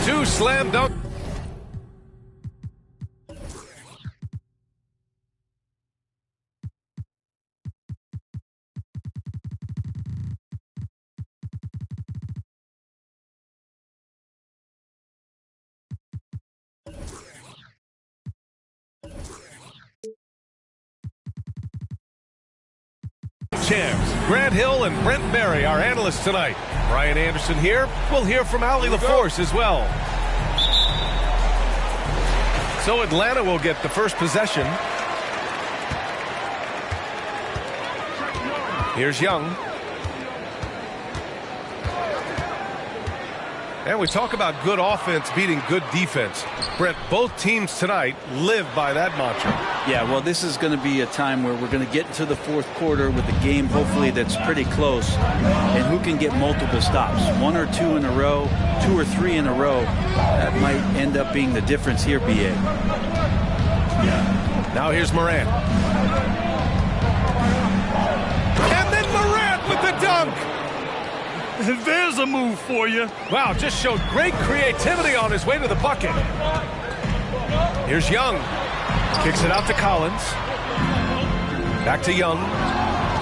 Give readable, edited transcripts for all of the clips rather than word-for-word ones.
Two slam dunk. Champs, Grant Hill and Brent Barry, our analysts tonight. Brian Anderson here. We'll hear from Allie LaForce as well. So Atlanta will get the first possession. Here's Young. And we talk about good offense beating good defense. Brent, both teams tonight live by that mantra. Yeah, well, this is going to be a time where we're going to get into the fourth quarter with a game, hopefully, that's pretty close. And who can get multiple stops? One or two in a row, two or three in a row. That might end up being the difference here, B.A. Yeah. Now here's Morant. And then Morant with the dunk. There's a move for you. Wow, just showed great creativity on his way to the bucket. Here's Young. Kicks it out to Collins. Back to Young.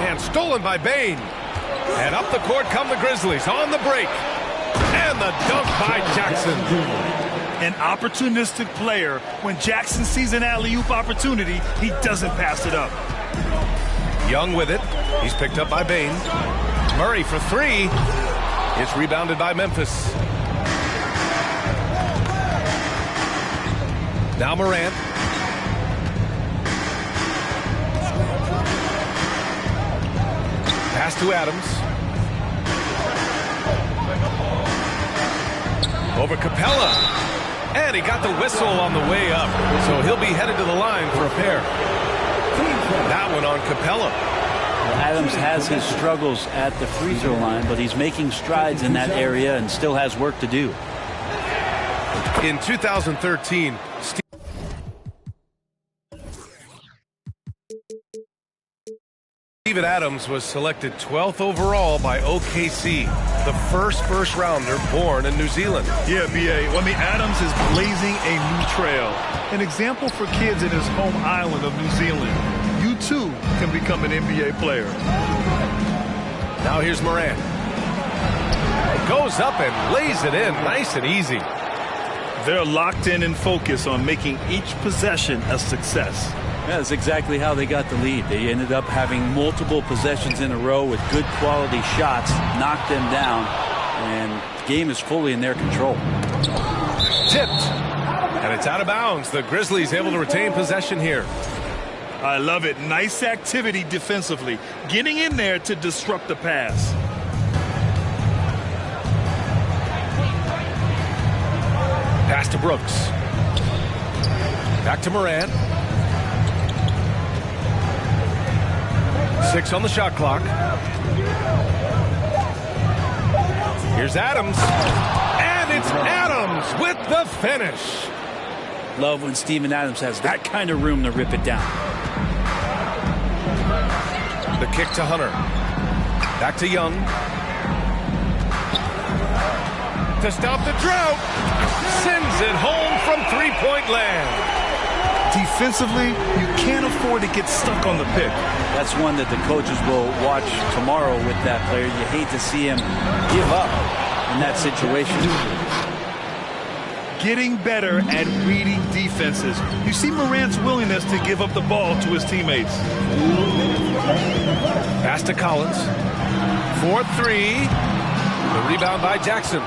And stolen by Bane. And up the court come the Grizzlies on the break. And the dunk by Jackson. An opportunistic player. When Jackson sees an alley-oop opportunity, he doesn't pass it up. Young with it. He's picked up by Bane. Murray for three. It's rebounded by Memphis. Now Morant. Pass to Adams. Over Capella. And he got the whistle on the way up. So he'll be headed to the line for a pair. That one on Capella. Adams has his struggles at the free throw line, but he's making strides in that area and still has work to do. In 2013, Steven Adams was selected 12th overall by OKC, the first rounder born in New Zealand. Yeah, B.A. Well, I mean, Adams is blazing a new trail. An example for kids in his home island of New Zealand. You, too, can become an NBA player. Now here's Morant. Goes up and lays it in nice and easy. They're locked in and focused on making each possession a success. Yeah, that's exactly how they got the lead. They ended up having multiple possessions in a row with good quality shots, knocked them down, and the game is fully in their control. Tipped. And it's out of bounds. The Grizzlies able to retain possession here. I love it. Nice activity defensively. Getting in there to disrupt the pass. Pass to Brooks. Back to Morant. 6 on the shot clock. Here's Adams. And it's Adams with the finish. Love when Steven Adams has that kind of room to rip it down. The kick to Hunter. Back to Young. To stop the drought. Sends it home from three-point land. Defensively, you can't afford to get stuck on the pick. That's one that the coaches will watch tomorrow with that player. You hate to see him give up in that situation. Getting better at reading defenses. You see Morant's willingness to give up the ball to his teammates. Pass to Collins. 4-3. The rebound by Jackson.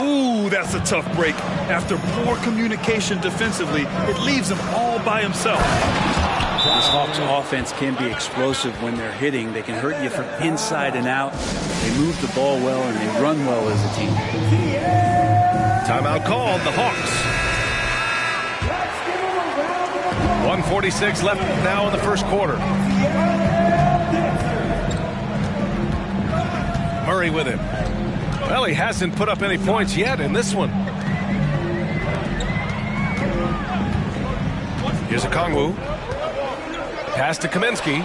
Ooh, that's a tough break. After poor communication defensively, it leaves him all by himself. This Hawks offense can be explosive when they're hitting. They can hurt you from inside and out. They move the ball well and they run well as a team. Timeout called, the Hawks. 1:46 left now in the first quarter. Murray with him. Well, he hasn't put up any points yet in this one. Here's Okongwu. Pass to Kaminsky.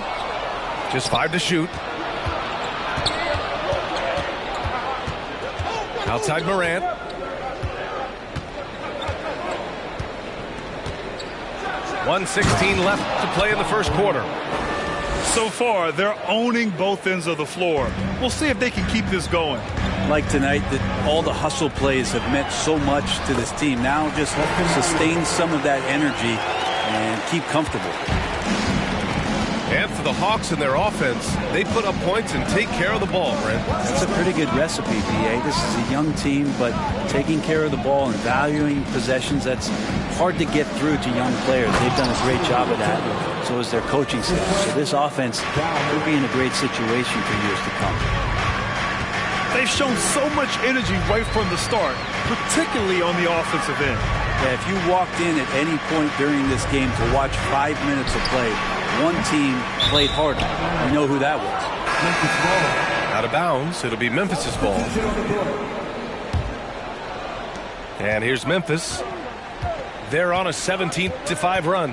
Just 5 to shoot. Outside Morant. .116 left to play in the first quarter. So far, they're owning both ends of the floor. We'll see if they can keep this going. Like tonight, that all the hustle plays have meant so much to this team. Now just sustain some of that energy and keep comfortable. And for the Hawks and their offense, they put up points and take care of the ball, Brent. That's a pretty good recipe, B.A. This is a young team, but taking care of the ball and valuing possessions, that's hard to get through to young players. They've done a great job of that. So is their coaching staff. So this offense will be in a great situation for years to come. They've shown so much energy right from the start, particularly on the offensive end. Yeah, if you walked in at any point during this game to watch 5 minutes of play, one team played harder. You know who that was. Out of bounds. It'll be Memphis's ball. And here's Memphis. They're on a 17-5 run.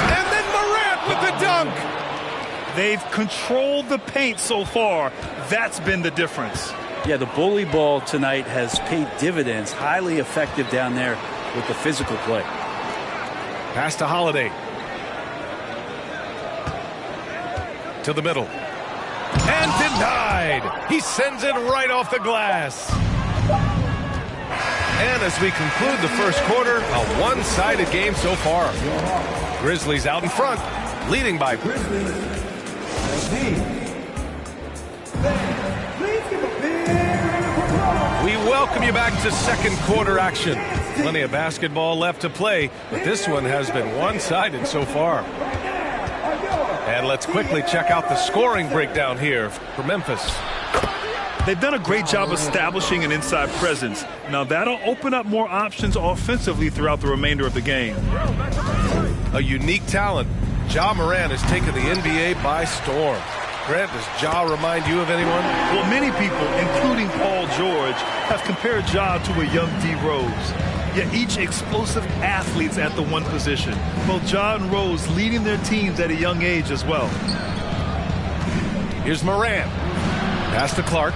And then Morant with the dunk. They've controlled the paint so far. That's been the difference. Yeah, the bully ball tonight has paid dividends. Highly effective down there with the physical play. Pass to Holiday. To the middle. And denied. He sends it right off the glass. And as we conclude the first quarter, a one-sided game so far. Grizzlies out in front, leading by... We welcome you back to second quarter action. Plenty of basketball left to play, but this one has been one-sided so far. And let's quickly check out the scoring breakdown here for Memphis. They've done a great job establishing an inside presence. Now that'll open up more options offensively throughout the remainder of the game. A unique talent. Ja Morant has taken the NBA by storm. Grant, does Ja remind you of anyone? Well, many people, including Paul George, have compared Ja to a young D. Rose. Yet each explosive athletes at the one position. Both Ja and Rose leading their teams at a young age as well. Here's Morant. Pass to Clark.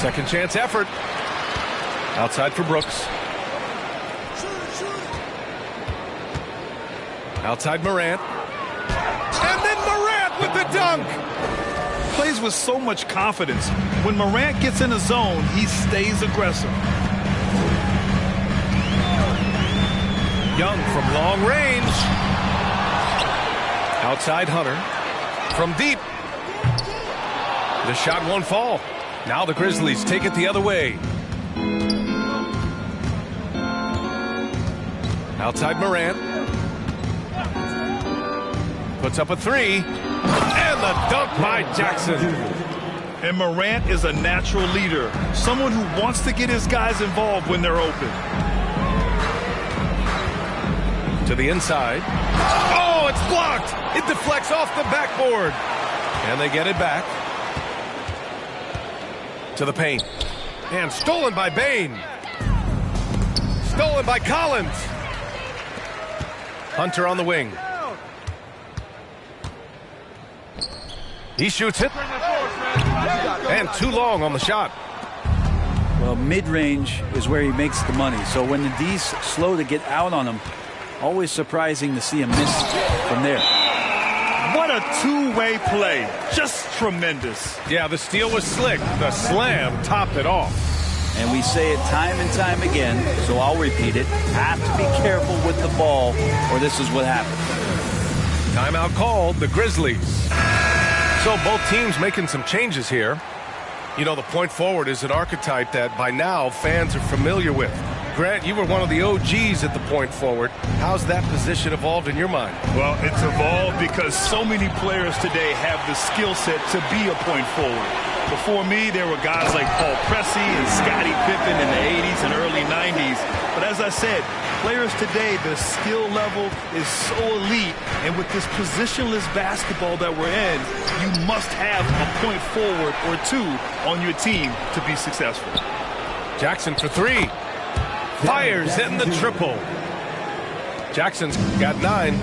Second chance effort. Outside for Brooks. Outside Morant. And then Morant with the dunk. Plays with so much confidence. When Morant gets in the zone, he stays aggressive. Young from long range. Outside Hunter. From deep. The shot won't fall. Now the Grizzlies take it the other way. Outside Morant. Puts up a three. And the dunk by Jackson. And Morant is a natural leader. Someone who wants to get his guys involved when they're open. To the inside. Oh, it's blocked. It deflects off the backboard. And they get it back. To the paint. And stolen by Bane. Stolen by Collins. Hunter on the wing. He shoots it. And too long on the shot. Well, mid-range is where he makes the money. So when the D's slow to get out on him, always surprising to see him miss from there. What a two-way play. Just tremendous. Yeah, the steal was slick. The slam topped it off. And we say it time and time again, so I'll repeat it. Have to be careful with the ball, or this is what happens. Timeout called, the Grizzlies. So both teams making some changes here. You know, the point forward is an archetype that by now fans are familiar with. Grant, you were one of the OGs at the point forward. How's that position evolved in your mind? Well, it's evolved because so many players today have the skill set to be a point forward. Before me, there were guys like Paul Pressey and Scottie Pippen in the 80s and early 90s. But as I said, players today, the skill level is so elite. And with this positionless basketball that we're in, you must have a point forward or two on your team to be successful. Jackson for three. Fires in the triple. Jackson's got 9.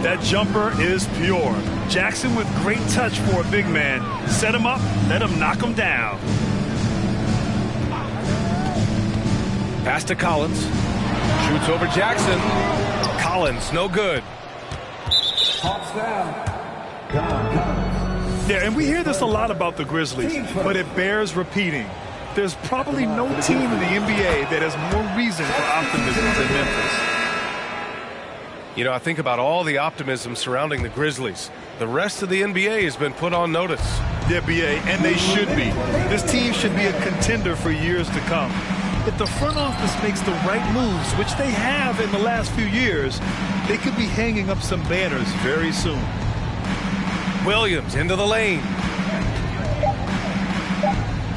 That jumper is pure. Jackson with great touch for a big man. Set him up, let him knock him down. Pass to Collins. Shoots over Jackson. Collins, no good. Yeah, and we hear this a lot about the Grizzlies, but it bears repeating. There's probably no team in the NBA that has more reason for optimism than Memphis. You know, I think about all the optimism surrounding the Grizzlies. The rest of the NBA has been put on notice. Yeah, BA, and they should be. This team should be a contender for years to come. If the front office makes the right moves, which they have in the last few years, they could be hanging up some banners very soon. Williams into the lane.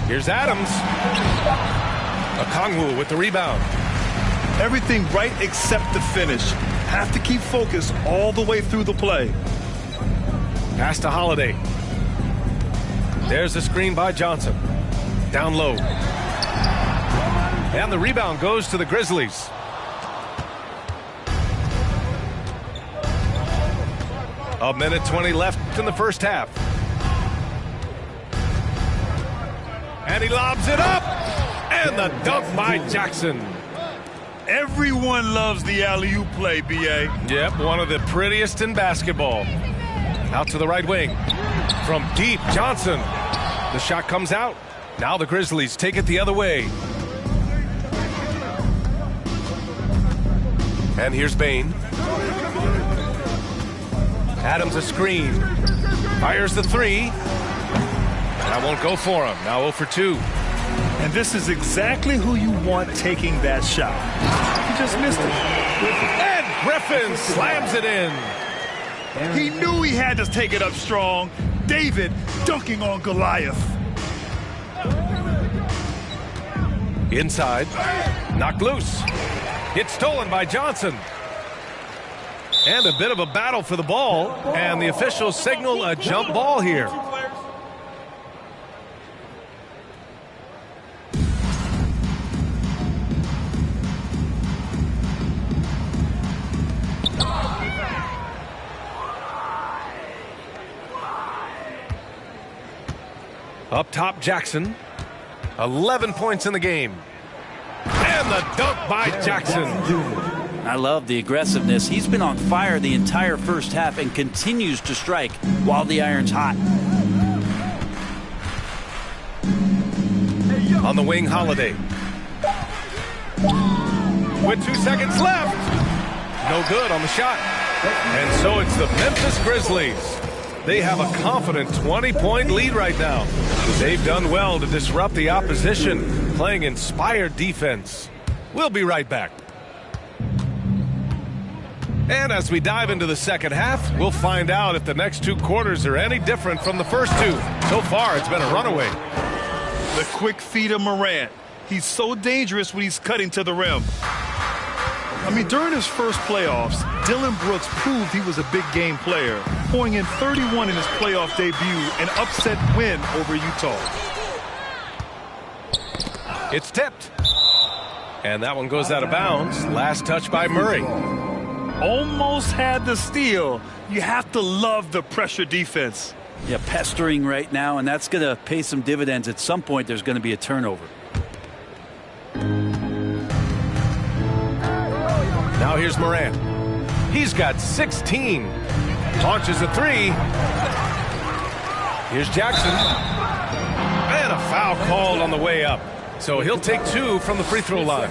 Here's Adams. Okongwu with the rebound. Everything right except the finish. Have to keep focused all the way through the play. Pass to Holiday. There's the screen by Johnson. Down low. And the rebound goes to the Grizzlies. A minute 20 left in the first half. And he lobs it up. And the dunk by Jackson. Everyone loves the alley-oop play, B.A. Yep, one of the prettiest in basketball. Out to the right wing. From deep, Johnson. The shot comes out. Now the Grizzlies take it the other way. And here's Bane. Adams a screen. Fires the three. That won't go for him. Now 0 for 2. And this is exactly who you want taking that shot. He just missed it. And Griffin slams it in. He knew he had to take it up strong. David dunking on Goliath. Inside. Knocked loose. It's stolen by Johnson. And a bit of a battle for the ball. And the officials signal a jump ball here. Up top, Jackson. 11 points in the game. And the dunk by Jackson. I love the aggressiveness. He's been on fire the entire first half and continues to strike while the iron's hot. On the wing, Holiday. With 2 seconds left. No good on the shot. And so it's the Memphis Grizzlies. They have a confident 20-point lead right now. They've done well to disrupt the opposition, playing inspired defense. We'll be right back. And as we dive into the second half, we'll find out if the next 2 quarters are any different from the first 2. So far, it's been a runaway. The quick feed of Morant. He's so dangerous when he's cutting to the rim. I mean, during his first playoffs, Dillon Brooks proved he was a big game player, pouring in 31 in his playoff debut, an upset win over Utah. It's tipped. And that one goes out of bounds. Last touch by Murray. Almost had the steal. You have to love the pressure defense. Yeah, pestering right now, and that's going to pay some dividends. At some point, there's going to be a turnover. Now here's Morant. He's got 16. Launches a 3. Here's Jackson. And a foul called on the way up. So he'll take 2 from the free throw line.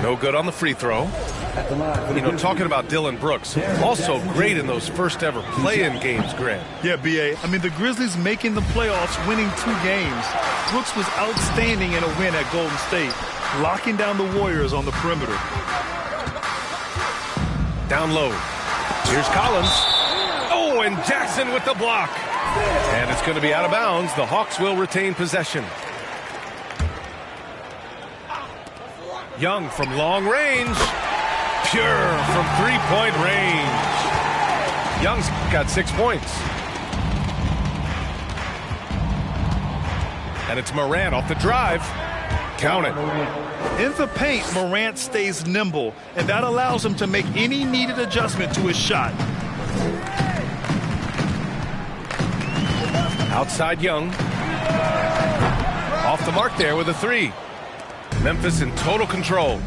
No good on the free throw. You know, talking about Dylan Brooks, also great in those first ever play-in games, Grant. Yeah, B.A. I mean, the Grizzlies making the playoffs, winning 2 games. Brooks was outstanding in a win at Golden State, locking down the Warriors on the perimeter. Down low. Here's Collins. Oh, and Jackson with the block. And it's going to be out of bounds. The Hawks will retain possession. Young from long range. Pure from three-point range. Young's got 6 points. And it's Morant off the drive. Count it. In the paint, Morant stays nimble, and that allows him to make any needed adjustment to his shot. Outside Young. Off the mark there with a 3. Memphis in total control.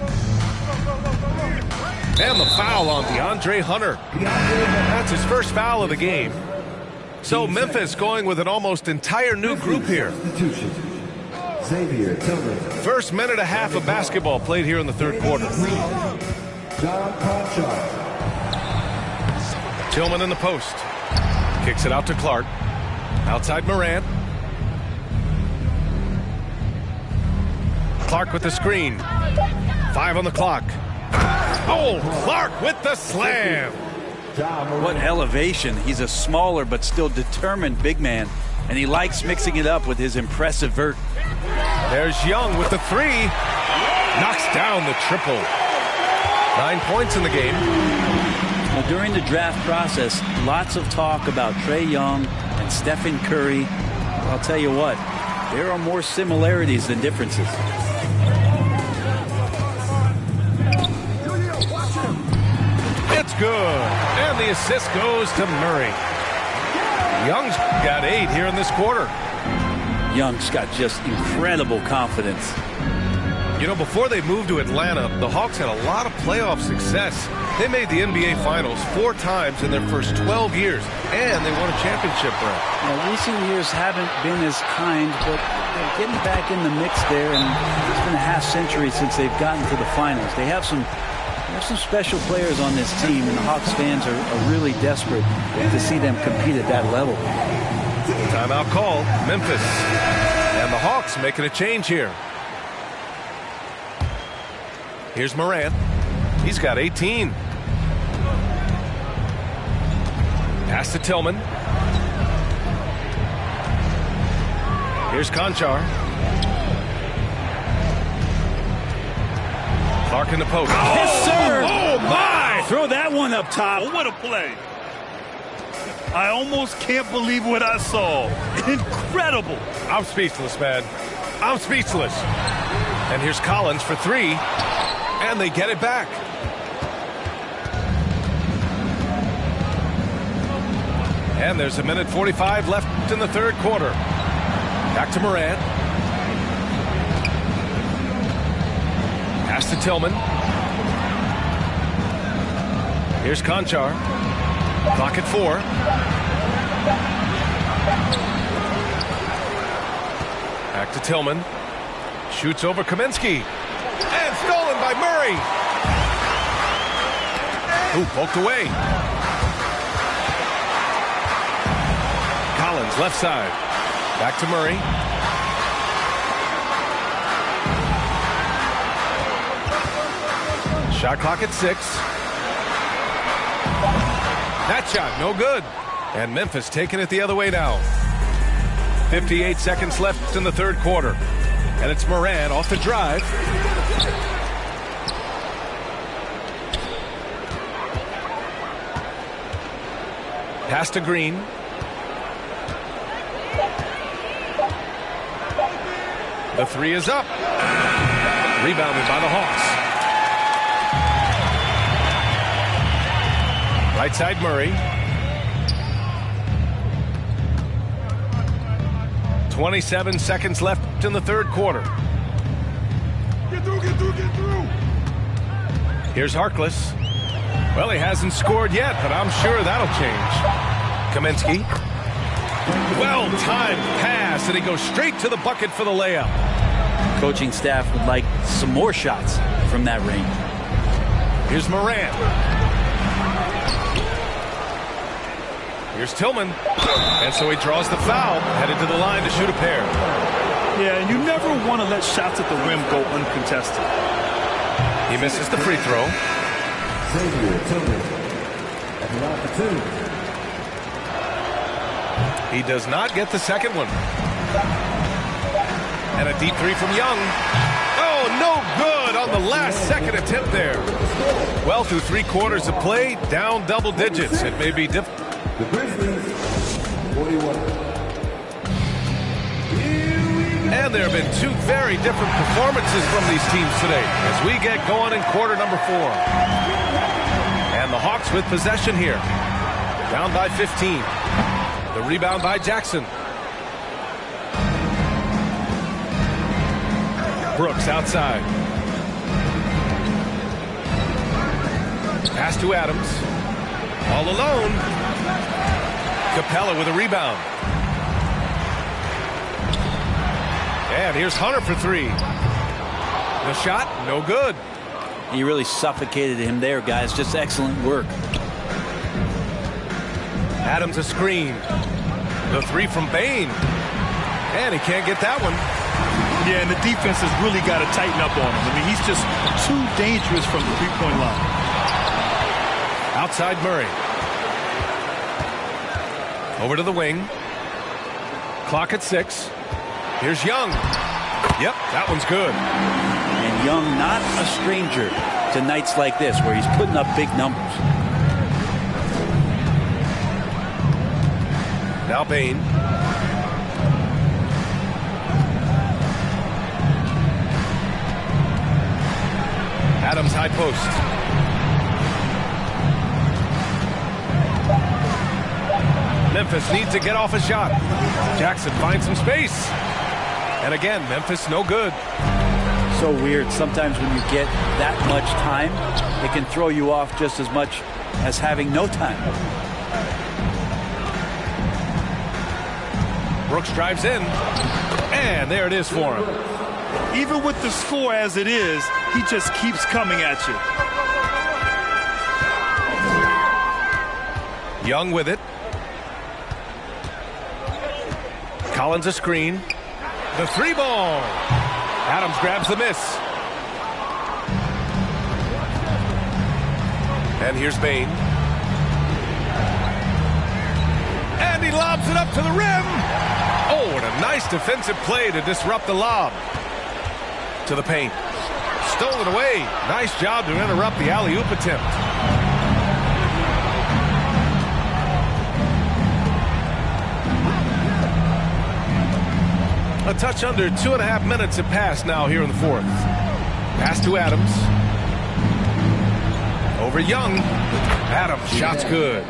And the foul on DeAndre Hunter. That's his first foul of the game. So Memphis going with an almost entire new group here. First minute and a half of basketball played here in the third quarter. Tillman in the post. Kicks it out to Clark. Outside Morant. Clark with the screen. 5 on the clock. Oh, Clark with the slam. What elevation. He's a smaller but still determined big man, and he likes mixing it up with his impressive vert. There's Young with the 3. Knocks down the triple. 9 points in the game. Well, during the draft process, lots of talk about Trae Young and Stephen Curry. I'll tell you what, there are more similarities than differences. It's good. And the assist goes to Murray. Young's got 8 here in this quarter. Young's got just incredible confidence. You know, before they moved to Atlanta, the Hawks had a lot of playoff success. They made the NBA Finals 4 times in their first 12 years, and they won a championship, Brent. Now, recent years haven't been as kind, but they're getting back in the mix there, and it's been a half-century since they've gotten to the finals. They have some special players on this team, and the Hawks fans are really desperate to see them compete at that level. Timeout call, Memphis. And the Hawks making a change here. Here's Morant. He's got 18. Pass to Tillman. Here's Conchar. Clark in the post. Yes, sir! Oh, my! Throw that one up top. Oh, what a play. I almost can't believe what I saw. Incredible. I'm speechless, man. I'm speechless. And here's Collins for 3. And they get it back. And there's 1:45 left in the third quarter. Back to Morant. Pass to Tillman. Here's Conchar. Clock at 4. Back to Tillman. Shoots over Kaminsky. And stolen by Murray. Ooh, poked away. Collins, left side. Back to Murray. Shot clock at 6. That shot, no good. And Memphis taking it the other way now. 58 seconds left in the third quarter. And it's Morant off the drive. Pass to Green. The 3 is up. Rebounded by the Hawks. Right side Murray. 27 seconds left in the third quarter. Get through, get through, get through. Here's Harkless. Well, he hasn't scored yet, but I'm sure that'll change. Kaminsky. Well-timed pass, and he goes straight to the bucket for the layup. Coaching staff would like some more shots from that range. Here's Morant. Here's Tillman. And so he draws the foul, headed to the line to shoot a pair. Yeah, and you never want to let shots at the rim go uncontested. He misses the free throw. He does not get the second one. And a deep three from Young. Oh, no good on the last second attempt there. Well, through 3 quarters of play, down double digits. It may be difficult. The Grizzlies, 41. And there have been 2 very different performances from these teams today as we get going in quarter number 4. And the Hawks with possession here. Down by 15. The rebound by Jackson. Brooks outside. Pass to Adams. All alone. Capella with a rebound. And here's Hunter for 3. The shot, no good. He really suffocated him there, guys. Just excellent work. Adams a screen. The 3 from Bane. And he can't get that one. Yeah, and the defense has really got to tighten up on him. I mean, he's just too dangerous from the three-point line. Outside Murray. Over to the wing. Clock at 6. Here's Young. Yep, that one's good. And Young not a stranger to nights like this where he's putting up big numbers. Now Bane. Adams high post. Memphis needs to get off a shot. Jackson finds some space. And again, Memphis no good. So weird. Sometimes when you get that much time, it can throw you off just as much as having no time. Brooks drives in. And there it is for him. Even with the score as it is, he just keeps coming at you. Young with it. Collins a screen. The 3 ball. Adams grabs the miss. And here's Bane. And he lobs it up to the rim. Oh, and a nice defensive play to disrupt the lob. To the paint. Stolen away. Nice job to interrupt the alley-oop attempt. A touch under 2.5 minutes have passed now here in the 4th. Pass to Adams. Over Young. Adams, shot's good.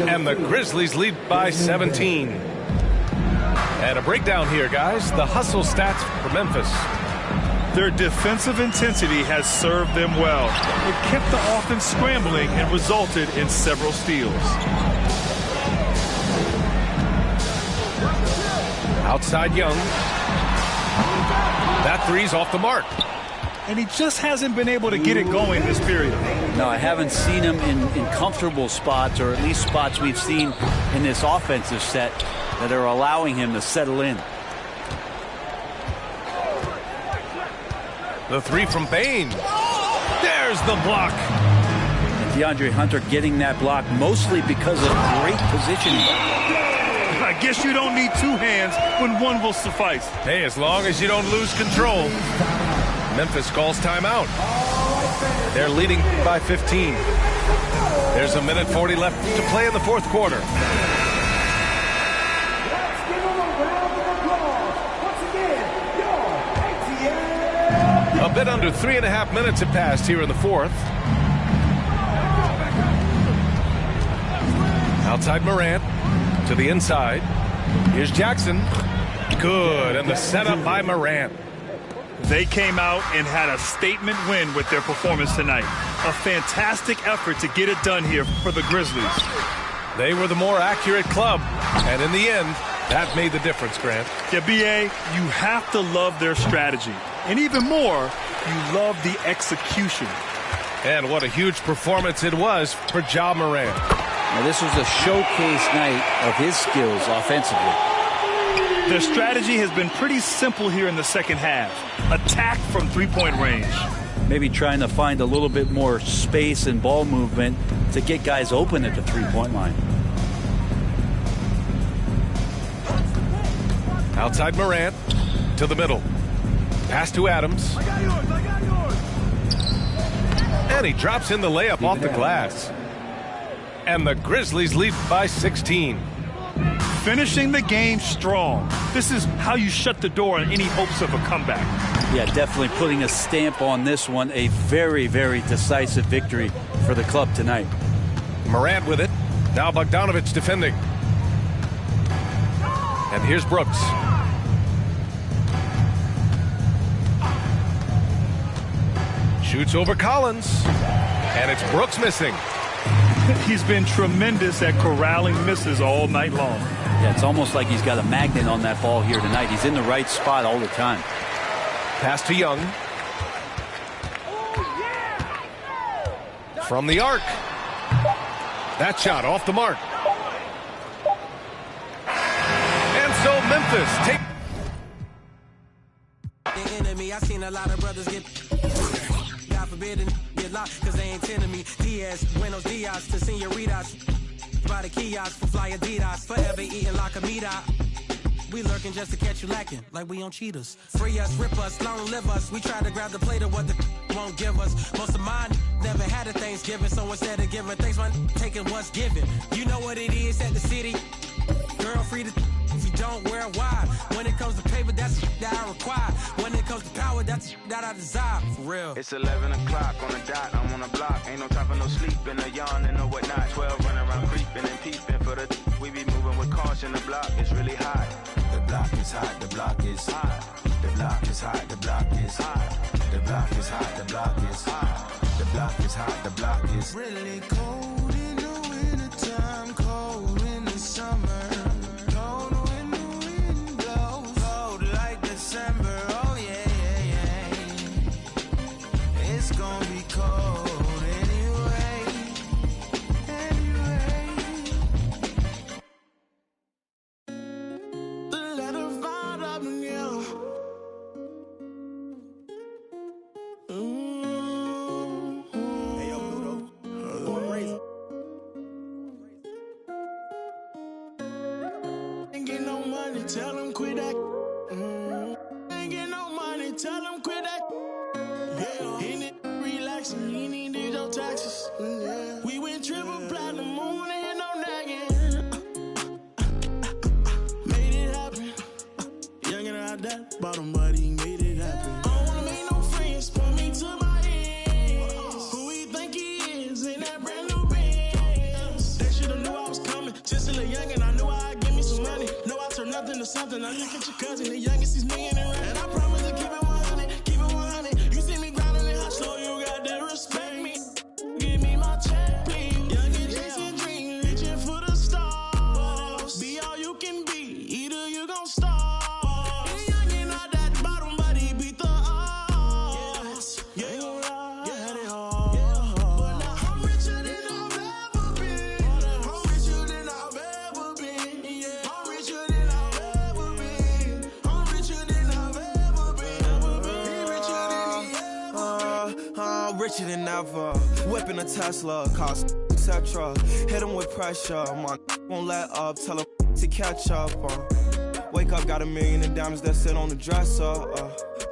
And the Grizzlies lead by 17. And a breakdown here, guys. The hustle stats for Memphis. Their defensive intensity has served them well. It kept the offense scrambling and resulted in several steals. Outside Young. That 3's off the mark. And he just hasn't been able to get it going this period. No, I haven't seen him in comfortable spots, or at least spots we've seen in this offensive set that are allowing him to settle in. The 3 from Bane. There's the block. And DeAndre Hunter getting that block mostly because of great positioning. I guess you don't need 2 hands when 1 will suffice. Hey, as long as you don't lose control. Memphis calls timeout. They're leading by 15. There's 1:40 left to play in the 4th quarter. A bit under 3.5 minutes have passed here in the 4th. Outside Morant. To the inside. Here's Jackson. Good. And the setup by Morant. They came out and had a statement win with their performance tonight. A fantastic effort to get it done here for the Grizzlies. They were the more accurate club. And in the end, that made the difference, Grant. Yeah, B.A., you have to love their strategy. And even more, you love the execution. And what a huge performance it was for Ja Morant. Now, this was a showcase night of his skills offensively. Their strategy has been pretty simple here in the second half. Attack from three-point range. Maybe trying to find a little bit more space and ball movement to get guys open at the three-point line. Outside Morant to the middle. Pass to Adams. I got yours. And he drops in the layup off the glass. And the Grizzlies lead by 16. Finishing the game strong. This is how you shut the door on any hopes of a comeback. Yeah, definitely putting a stamp on this one. A very, very decisive victory for the club tonight. Morant with it. Now Bogdanović defending. And here's Brooks. Shoots over Collins. And it's Brooks missing. He's been tremendous at corralling misses all night long. Yeah, it's almost like he's got a magnet on that ball here tonight. He's in the right spot all the time. Pass to Young. From the arc. That shot off the mark. And so Memphis take. The enemy, I seen a lot of brothers get God forbidden, get locked, cause they ain't tending me. Diaz, Buenos Dias to senoritas. By the kiosk for fly Adidas, forever eating like a meat out. We lurking just to catch you lacking, like we on cheaters. Free us, rip us, long live us. We try to grab the plate of what the won't give us. Most of mine never had a Thanksgiving, so instead of giving thanks, man, taking what's given. You know what it is at the city. Girl, free to if you don't wear wide. When it comes to paper, that's that I require. When it comes to power, that's that I desire. For real. It's 11 o'clock on the dot. I'm on the block. Ain't no time for no sleeping, no yawning, no whatnot. 12 running around creeping and peeping for the. We be moving with caution. The block is really hot. The block is hot. The block is hot. The block is hot. The block is hot. The block is hot. The block is hot. The block is hot. The block is really cold in the wintertime, cold in the summer. Tell them quit that. Ain't get no money. Tell them quit that. Yeah, he need relaxing. He need your taxes. Yeah. We went triple platinum, moon and no nagging. Made it happen. Young and I that bottom, but he made it happen. I don't wanna make no friends. Put me to my ends. Who he think he is in that brand new Benz? They should've knew I was coming. Just a little young and I knew I'd give me some money. No, I turn nothing to something. I look at your cousin, the youngest, he's million and right. And I promise to keep it 100, keep it 100. You see me grinding and hot, so you got to respect me. Give me my check, please. Young and chasing dreams, reaching for the stars. Be all you can be, either you gon' starve. And young and not that bottom, but he beat the odds. Yeah, ain't gon' lie, yeah, had it hard. But now I'm richer than I've ever been. I'm richer than I've ever been. Yeah, I'm richer than I've ever been. I'm richer than I've ever been. He richer than he ever been. I'm richer than ever. Whipping a Tesla, cost etc. Hit him with pressure. My won't let up. Tell him to catch up. Wake up, got $1 million in diamonds that sit on the dresser.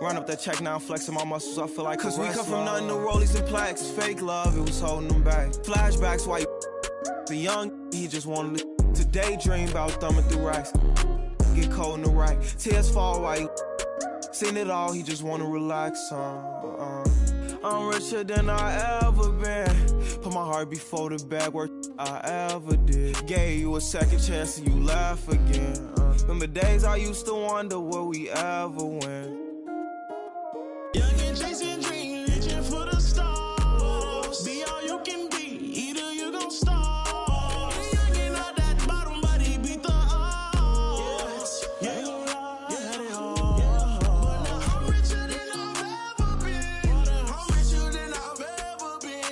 Run up that check now, flexing my muscles. I feel like cause we come from nothing to rollies and plaques. Fake love, it was holding them back. Flashbacks, why the young, he just wanted to daydream about thumbing through racks. Get cold in the right, tears fall white. Seen it all, he just wanna relax. I'm richer than I ever been. Put my heart before the bag work I ever did. Gave you a second chance and you laugh again. Remember days I used to wonder will we ever win. Young and chasing dreams, reaching for the stars. Be all you can be, either you gon' starve. And young and not that bottom, but he beat the odds. Yeah, ain't gon' lie, yeah, had it hard. But now I'm richer than I've ever been. I'm richer than I've ever been.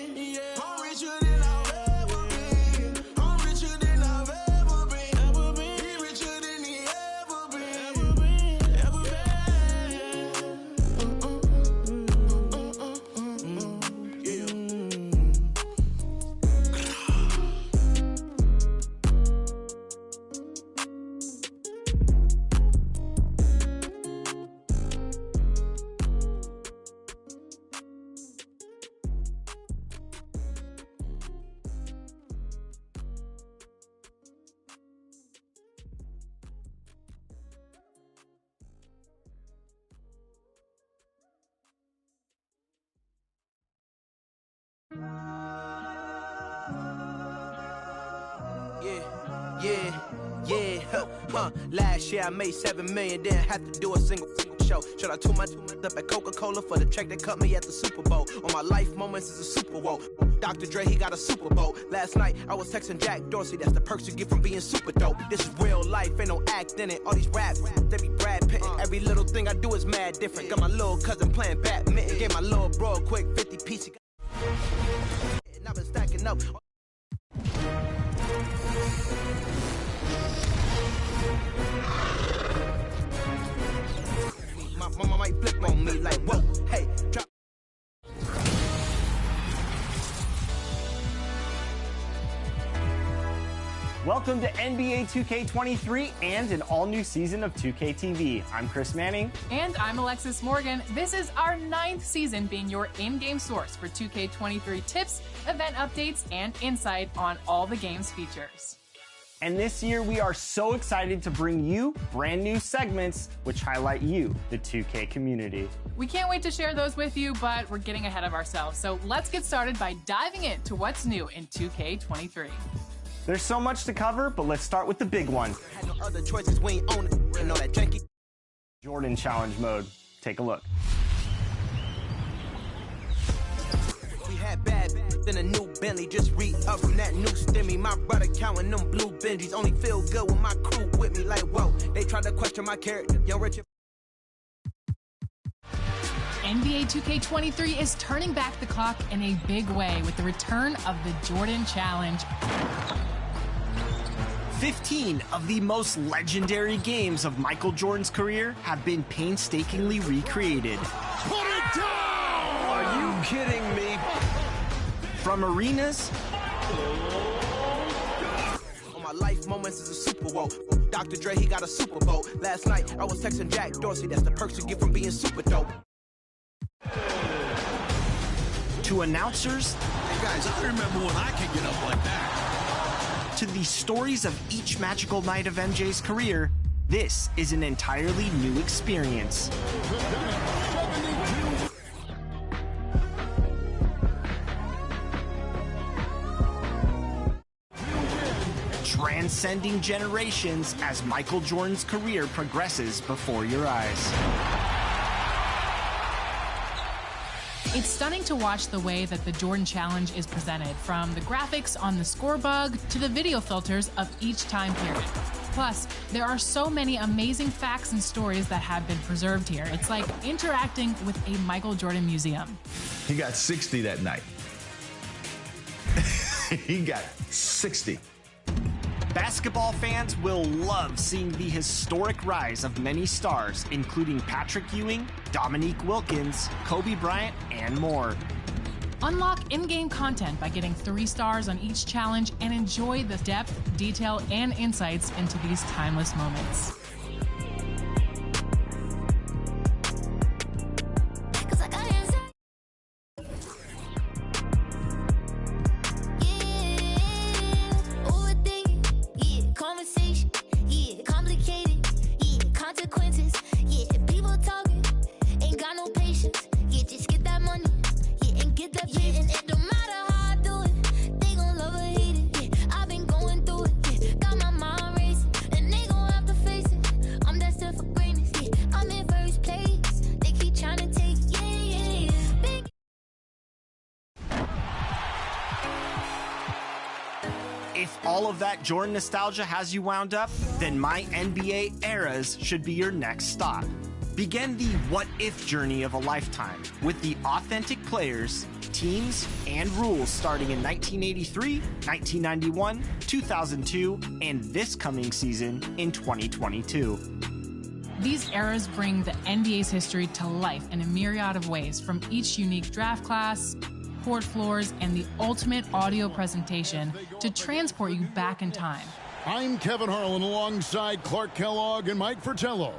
Last year I made $7 million, didn't have to do a single show. Shout out to my up at Coca-Cola for the check that cut me at the Super Bowl. On my life moments is a Super Bowl. Dr. Dre, he got a Super Bowl. Last night I was texting Jack Dorsey. That's the perks you get from being super dope. This is real life, ain't no act in it. All these raps, they be Brad Pitt. Every little thing I do is mad different. Got my little cousin playing badminton. Gave my little bro a quick 50 piece. And I've been stacking up. My mama might flip on me like, whoa, hey, drop. Welcome to NBA 2K23 and an all-new season of 2K TV. I'm Chris Manning. And I'm Alexis Morgan. This is our 9th season being your in-game source for 2K23 tips, event updates, and insight on all the game's features. And this year, we are so excited to bring you brand new segments which highlight you, the 2K community. We can't wait to share those with you, but we're getting ahead of ourselves. So let's get started by diving into what's new in 2K23. There's so much to cover, but let's start with the big one. Had no other choices, we ain't own it. You know that janky Jordan Challenge mode. Take a look. We had bad, then a new Bentley. Just re-up from that new stimmy. My brother counting them blue Benjis. Only feel good with my crew with me. Like, whoa, they tried to question my character. Young Richard. NBA 2K23 is turning back the clock in a big way with the return of the Jordan Challenge. 15 of the most legendary games of Michael Jordan's career have been painstakingly recreated. Put it down! Are you kidding me? From arenas On my life moments is a Super Bowl. Dr. Dre, he got a Super Bowl. Last night I was texting Jack Dorsey. That's the perks you get from being super dope. to announcers. Hey guys, I remember when I could get up like that. To the stories of each magical night of MJ's career, this is an entirely new experience. Transcending generations as Michael Jordan's career progresses before your eyes. It's stunning to watch the way that the Jordan Challenge is presented, from the graphics on the score bug to the video filters of each time period. Plus, there are so many amazing facts and stories that have been preserved here. It's like interacting with a Michael Jordan museum. He got 60 that night. He got 60. Basketball fans will love seeing the historic rise of many stars, including Patrick Ewing, Dominique Wilkins, Kobe Bryant, and more. Unlock in-game content by getting 3 stars on each challenge and enjoy the depth, detail, and insights into these timeless moments. If all of that Jordan nostalgia has you wound up, then My NBA Eras should be your next stop. Begin the what-if journey of a lifetime with the authentic players, teams, and rules starting in 1983, 1991, 2002, and this coming season in 2022. These eras bring the NBA's history to life in a myriad of ways, from each unique draft class, court floors, and the ultimate audio presentation to transport you back in time. I'm Kevin Harlan alongside Clark Kellogg and Mike Fratello.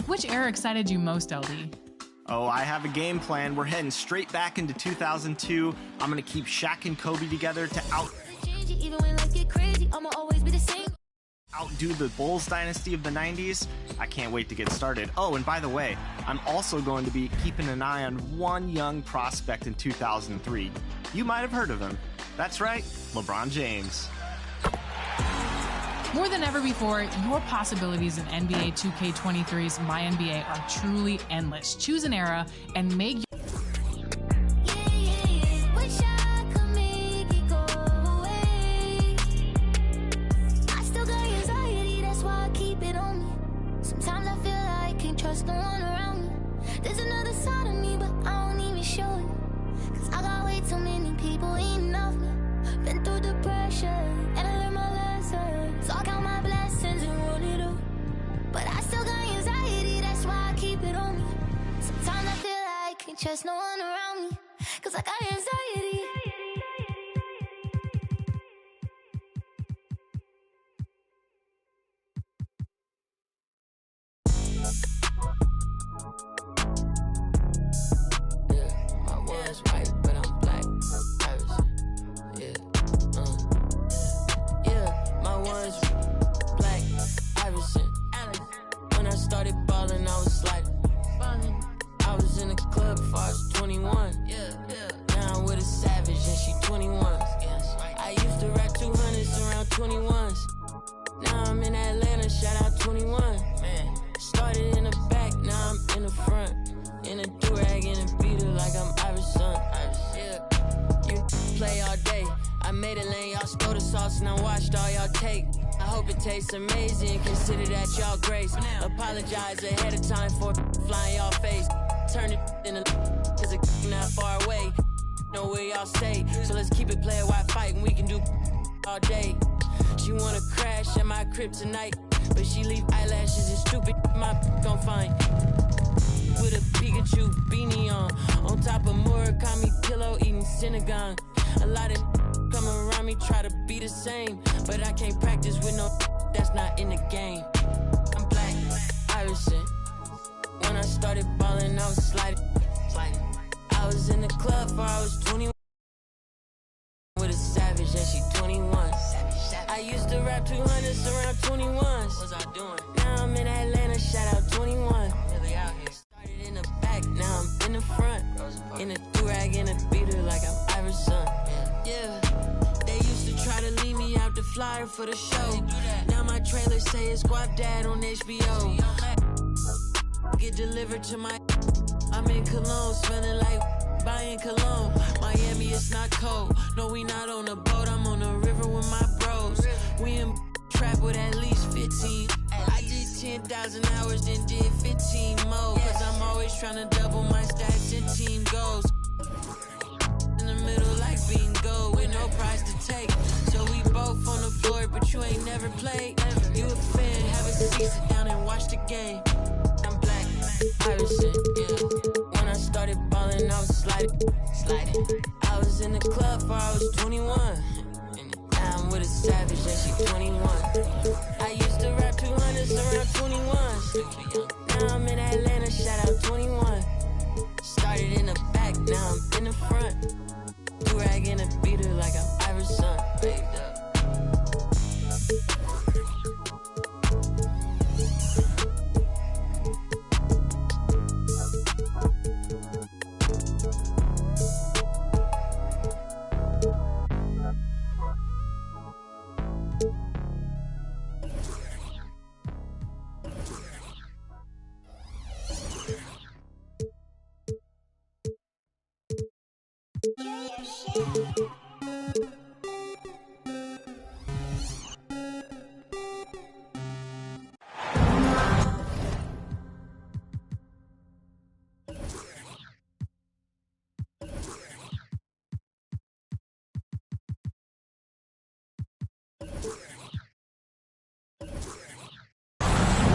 Which era excited you most, LD? Oh, I have a game plan. We're heading straight back into 2002. I'm going to keep Shaq and Kobe together to outdo the Bulls dynasty of the 90s. I can't wait to get started. Oh, and by the way, I'm also going to be keeping an eye on one young prospect in 2003. You might have heard of him. That's right, LeBron James. More than ever before, your possibilities in NBA 2K23's MyNBA are truly endless. Choose an era and make your Sometimes I feel like I can't trust no one around me. There's another side of me, but I don't even show it. Cause I got way too many people eating off me. Been through the pressure, and I learned my lesson. So I count my blessings and roll it up. But I still got anxiety, that's why I keep it on me. Sometimes I feel like I can't trust no one around me. Cause I got anxiety. Tastes amazing, consider that y'all grace. Apologize ahead of time for flying y'all face. Turn it in a cause it's not far away. Know where y'all stay, so let's keep it player while fighting. We can do all day. She wanna crash at my crib tonight, but she leave eyelashes and stupid my gon' find. With a Pikachu beanie on top of Murakami pillow eating Synagogue. A lot of come around me try to be the same, but I can't practice with no that's not in the game. I'm Black Iverson. When I started balling, I was sliding. I was in the club before I was 21 with a savage, and she 21. I used to rap 200s around 21s. What was I doing? Now I'm in Atlanta, shout out 21. Really out here. Started in the back, now I'm in the front. In a do-rag, in a beater like I'm Iverson. Yeah. They used to try to leave me out the flyer for the show. Now my trailer say it's Guap Dad on HBO. Get delivered to my... I'm in Cologne, smelling like buying cologne. Miami, it's not cold. No, we not on a boat. I'm on the river with my bros. We in trap with at least 15. I did 10,000 hours, then did 15 more. Cause I'm always trying to double my stats and team goals. In the middle like bingo with no prize to take. So we both on the floor, but you ain't never played. You a fan, have a seat, sit down and watch the game. I'm Black Iverson, yeah. When I started balling, I was sliding. I was in the club before I was 21. Now I'm with a savage, and she 21. I used to rap 200s around 21s. Now I'm in Atlanta, shout out 21. Started in the back, now I'm in the front. Do-rag in a beater like I'm Iverson. Baked up.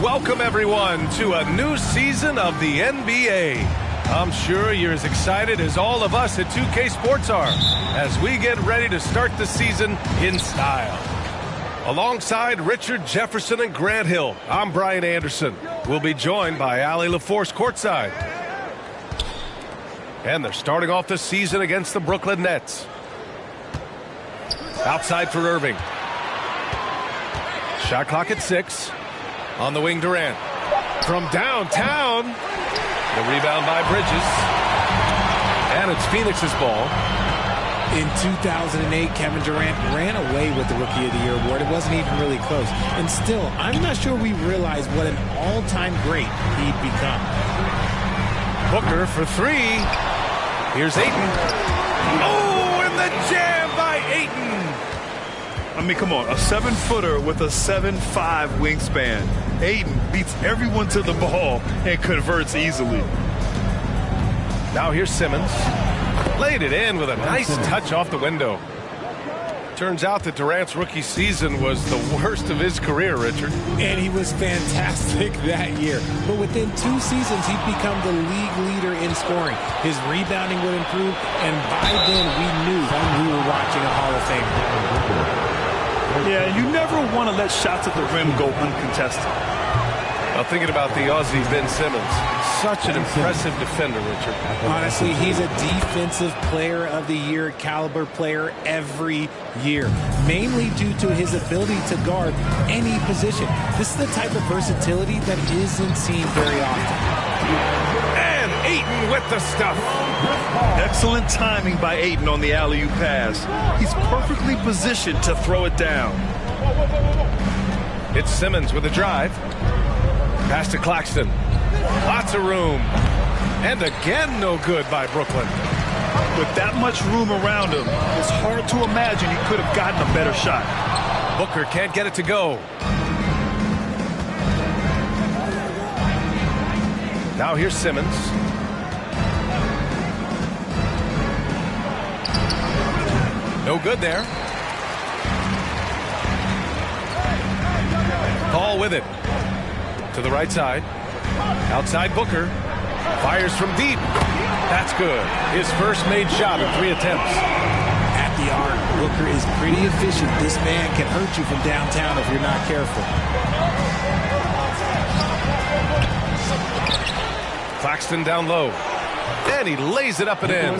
Welcome, everyone, to a new season of the NBA. I'm sure you're as excited as all of us at 2K Sports are as we get ready to start the season in style. Alongside Richard Jefferson and Grant Hill, I'm Brian Anderson. We'll be joined by Allie LaForce courtside. And they're starting off the season against the Brooklyn Nets. Outside for Irving. Shot clock at 6. On the wing, Durant. From downtown. The rebound by Bridges. And it's Phoenix's ball. In 2008, Kevin Durant ran away with the Rookie of the Year award. It wasn't even really close. And still, I'm not sure we realize what an all-time great he'd become. Booker for three. Here's Ayton. Oh, and the jam by Ayton. I mean, come on, a 7-footer with a 7'5" wingspan. Ayton beats everyone to the ball and converts easily. Now here's Simmons. Laid it in with a nice touch off the window. Turns out that Durant's rookie season was the worst of his career, Richard. And he was fantastic that year. But within 2 seasons, he'd become the league leader in scoring. His rebounding would improve, and by then we knew we were watching a Hall of Famer. Yeah, you never want to let shots at the rim go uncontested. Well, thinking about the Aussie Ben Simmons, such an impressive defender, Richard. Honestly, he's a defensive player of the year caliber player every year, mainly due to his ability to guard any position. This is the type of versatility that isn't seen very often. And Ayton with the stuff. Excellent timing by Ayton on the alley-oop pass. He's perfectly positioned to throw it down. It's Simmons with a drive. Pass to Claxton. Lots of room. And again, no good by Brooklyn. With that much room around him, it's hard to imagine he could have gotten a better shot. Booker can't get it to go. Now here's Simmons. No good there. Paul with it. To the right side. Outside Booker. Fires from deep. That's good. His first made shot of 3 attempts. At the arc, Booker is pretty efficient. This man can hurt you from downtown if you're not careful. Claxton down low. And he lays it up and in.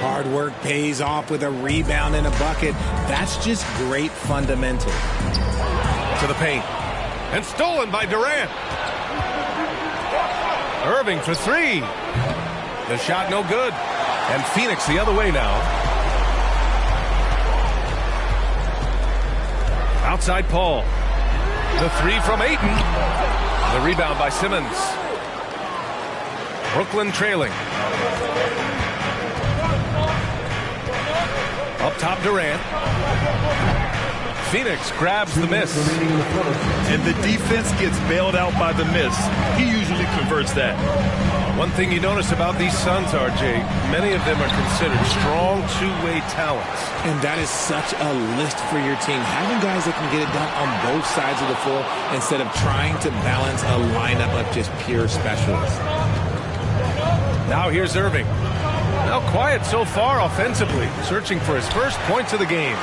Hard work pays off with a rebound and a bucket. That's just great fundamental. To the paint. And stolen by Durant. Irving for 3. The shot no good. And Phoenix the other way now. Outside Paul. The 3 from Ayton. The rebound by Simmons. Brooklyn trailing. Up top Durant. Phoenix grabs the miss. And the defense gets bailed out by the miss. He usually converts that. One thing you notice about these Suns, RJ, many of them are considered strong two-way talents. And that is such a list for your team. Having guys that can get it done on both sides of the floor instead of trying to balance a lineup of just pure specialists. Now here's Irving. Now quiet so far offensively, searching for his first points of the game.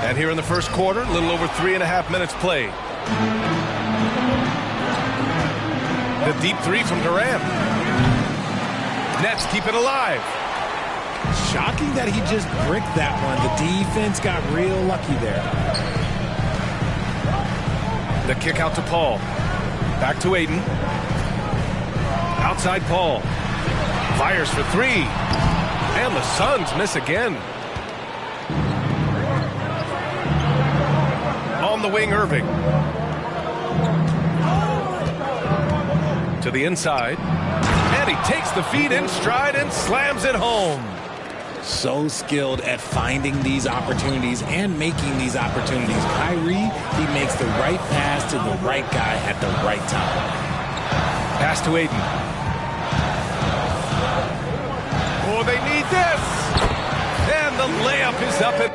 And here in the first quarter, a little over 3.5 minutes played. The deep 3 from Durant. Nets keep it alive. Shocking that he just bricked that one. The defense got real lucky there. The kick out to Paul. Back to Ayton. Outside Paul. Fires for 3. And the Suns miss again. On the wing, Irving. To the inside. And he takes the feed in stride and slams it home. So skilled at finding these opportunities and making these opportunities. Kyrie, he makes the right pass to the right guy at the right time. Pass to Ayton. Oh, they need this. And the layup is up and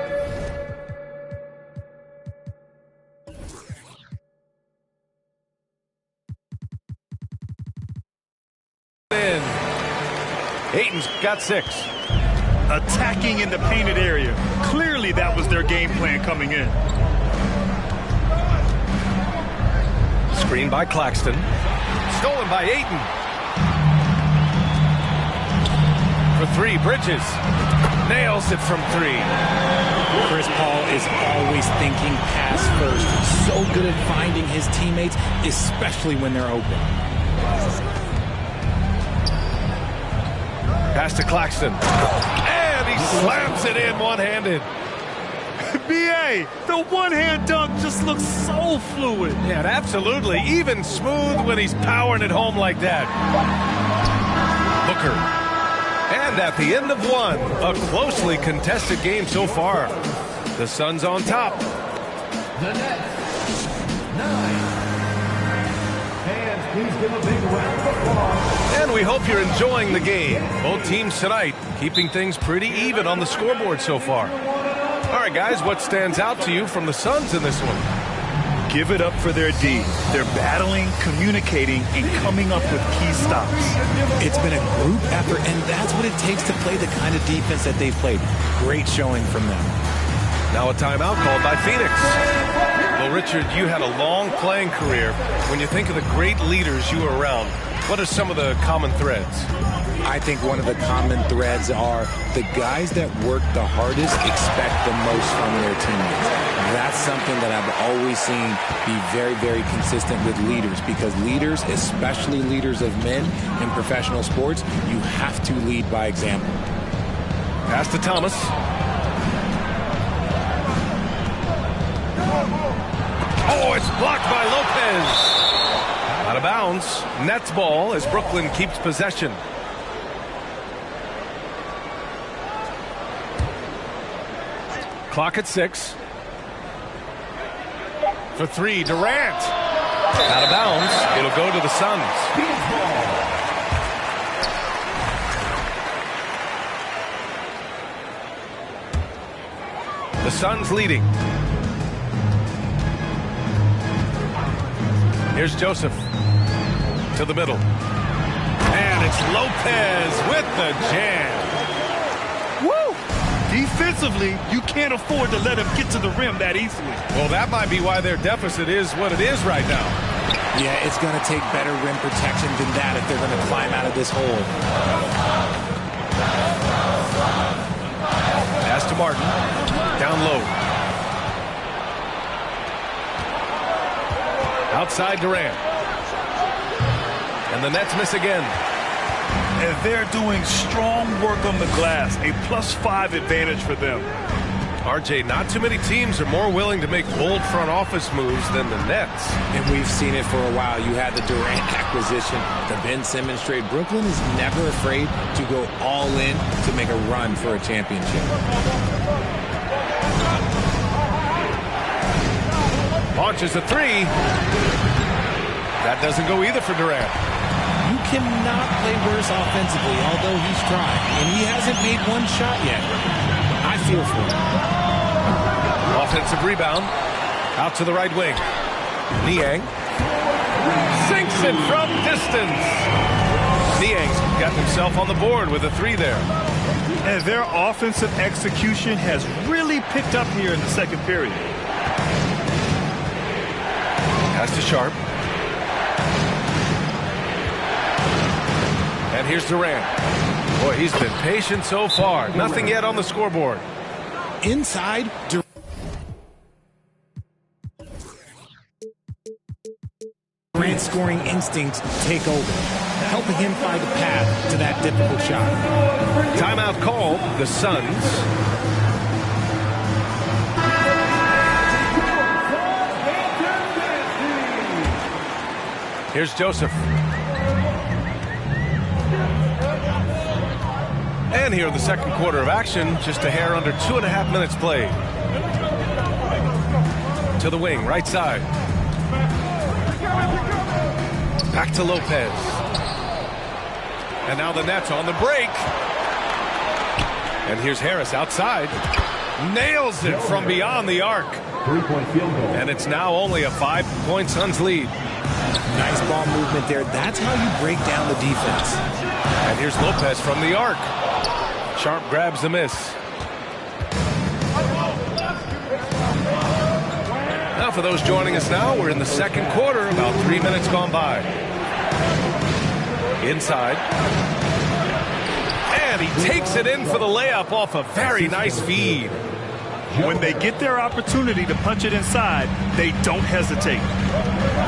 in. Ayton's got 6. Attacking in the painted area. Clearly that was their game plan coming in. Screen by Claxton. Stolen by Ayton. For 3, Bridges. Nails it from 3. Chris Paul is always thinking pass first. So good at finding his teammates, especially when they're open. Pass to Claxton. And he slams it in one-handed. B.A., the one-hand dunk just looks so fluid. Yeah, absolutely. Even smooth when he's powering it home like that. Booker. And at the end of one, a closely contested game so far. The Suns on top. The Nets, 9. Fans, please give a big round of applause. And we hope you're enjoying the game. Both teams tonight keeping things pretty even on the scoreboard so far. All right, guys, what stands out to you from the Suns in this one? Give it up for their D. They're battling, communicating, and coming up with key stops. It's been a group effort, and that's what it takes to play the kind of defense that they've played. Great showing from them. Now a timeout called by Phoenix. Well, Richard, you had a long playing career. When you think of the great leaders you were around, what are some of the common threads? I think one of the common threads are the guys that work the hardest expect the most from their teammates. That's something that I've always seen be very, very consistent with leaders, because leaders, especially leaders of men in professional sports, you have to lead by example. Pass to Thomas. Oh, it's blocked by Lopez. Out of bounds. Nets ball as Brooklyn keeps possession. Clock at 6. For 3, Durant. Out of bounds. It'll go to the Suns. The Suns leading. Here's Joseph to the middle. And it's Lopez with the jam. Woo! Defensively, you can't afford to let him get to the rim that easily. Well, that might be why their deficit is what it is right now. Yeah, it's going to take better rim protection than that if they're going to climb out of this hole. Pass to Martin. Down low. Outside Durant. And the Nets miss again. And they're doing strong work on the glass. A +5 advantage for them. RJ, not too many teams are more willing to make bold front office moves than the Nets. And we've seen it for a while. You had the Durant acquisition, the Ben Simmons trade. Brooklyn is never afraid to go all in to make a run for a championship. Launches a 3. That doesn't go either for Durant. You cannot play worse offensively, although he's trying. And he hasn't made one shot yet. I feel for him. Offensive rebound. Out to the right wing. Niang. Sinks it from distance. Niang's got himself on the board with a 3 there. And their offensive execution has really picked up here in the second period. Pass to Sharp. And here's Durant. Boy, he's been patient so far. Nothing yet on the scoreboard. Inside, Durant's scoring instincts take over, helping him find a path to that difficult shot. Timeout called. The Suns. Here's Joseph. And here in the second quarter of action, just a hair under 2.5 minutes played. To the wing, right side. Back to Lopez. And now the Nets on the break. And here's Harris outside. Nails it from beyond the arc. 3-point field goal. And it's now only a 5-point Suns lead. Nice ball movement there. That's how you break down the defense. And here's Lopez from the arc. Sharp grabs the miss. Now for those joining us now, we're in the second quarter, about 3 minutes gone by. Inside. And he takes it in for the layup off a very nice feed. When they get their opportunity to punch it inside, they don't hesitate.